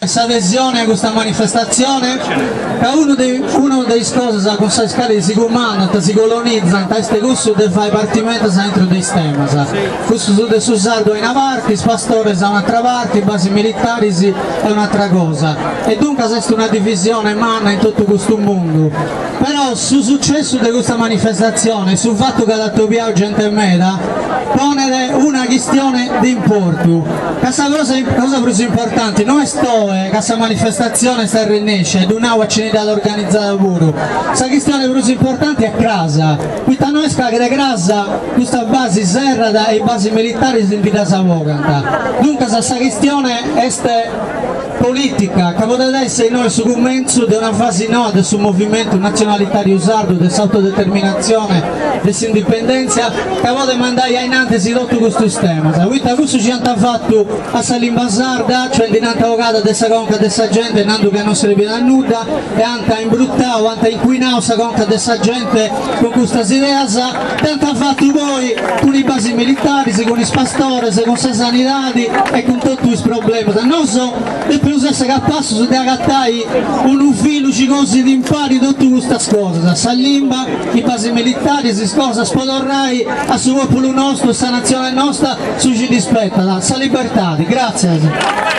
Questa adesione a questa manifestazione è uno dei cose che con queste scale si comandano, si colonizzano, queste cose che fai partimento dentro dei sistemi. Questo su Susardo è una parte, i pastori sono un'altra parte, i basi militari è un'altra cosa. E dunque esiste una divisione umana in tutto questo mondo. Però sul successo di questa manifestazione, sul fatto che ha dato via gente in meda, pone una questione di importo. Questa cosa più importante non è che questa manifestazione si rinesce ed un'aula ce n'è da organizzare pure. Questa questione più importante è casa. Questa noi che da casa, questa base serra e i basi militari si invitano a voganta. Dunque questa questione è politica, che potrebbe essere noi su commento di una fase nuova sul movimento nazionalitario sardo, dell'autodeterminazione, dell'indipendenza, che vuole mandare innanzi di tutto questo sistema. Quindi questo ci hanno fatto a Salimba sarda, cioè di un'altra avvocata della conca della gente, nando che non si ripete a nuda, e hanno imbruttato, hanno inquinato la conca della gente con questa idea, tanto ha fatto voi con i basi militari, con i pastori, con le sanità e con tutti questi problemi. Non so, più se cappasso su di agattai un filo così di impari tutte queste cose, Salimba, i basi militari, si scorsa spodorrai a suo popolo nostro, questa nazione nostra, su ci rispetta, sa libertà, grazie.